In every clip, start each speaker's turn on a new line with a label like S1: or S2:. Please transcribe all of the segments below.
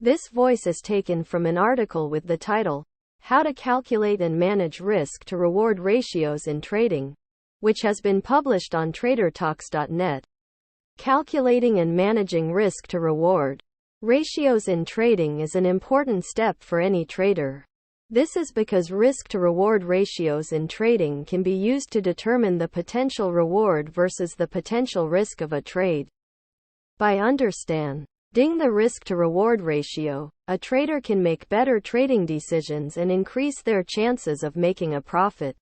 S1: This voice is taken from an article with the title, How to Calculate and Manage Risk to Reward Ratios in Trading, which has been published on TRADERTALKSNET. Calculating and managing risk to reward ratios in trading is an important step for any trader. This is because risk to reward ratios in trading can be used to determine the potential reward versus the potential risk of a trade. By understanding the risk to reward ratio, a trader can make better trading decisions and increase their chances of making a profit.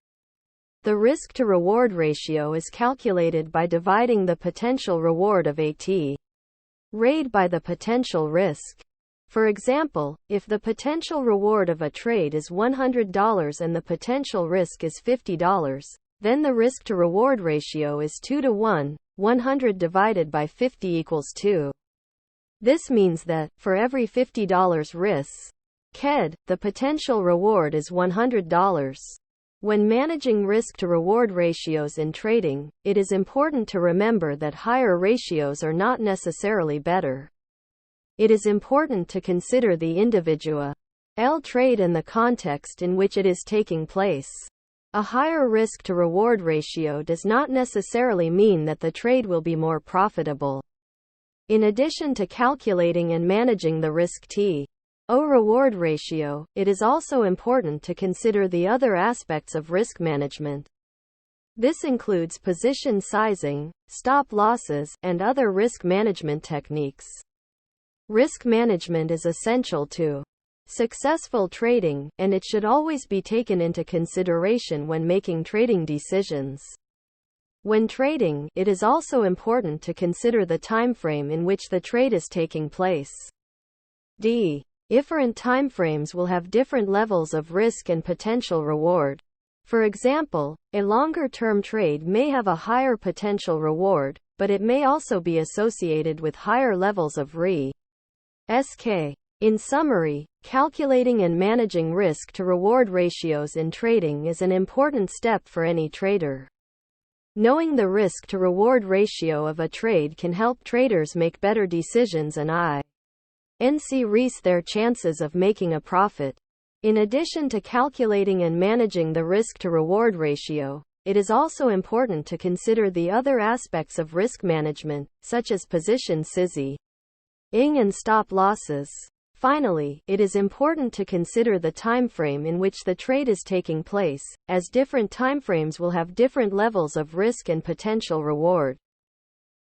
S1: The risk to reward ratio is calculated by dividing the potential reward of a trade by the potential risk. For example, if the potential reward of a trade is $100 and the potential risk is $50, then the risk to reward ratio is 2 to 1, 100 divided by 50 equals 2. This means that, for every $50 risk, the potential reward is $100. When managing risk to reward ratios in trading, it is important to remember that higher ratios are not necessarily better. It is important to consider the individual trade and the context in which it is taking place. A higher risk to reward ratio does not necessarily mean that the trade will be more profitable. In addition to calculating and managing the risk to reward ratio, it is also important to consider the other aspects of risk management. This includes position sizing, stop losses, and other risk management techniques. Risk management is essential to successful trading, and it should always be taken into consideration when making trading decisions. When trading, it is also important to consider the time frame in which the trade is taking place. Different timeframes will have different levels of risk and potential reward. For example, a longer-term trade may have a higher potential reward, but it may also be associated with higher levels of risk. In summary, calculating and managing risk to reward ratios in trading is an important step for any trader. Knowing the risk to reward ratio of a trade can help traders make better decisions and increase their chances of making a profit. In addition to calculating and managing the risk to reward ratio, it is also important to consider the other aspects of risk management, such as position sizing and stop losses. Finally, it is important to consider the time frame in which the trade is taking place, as different timeframes will have different levels of risk and potential reward.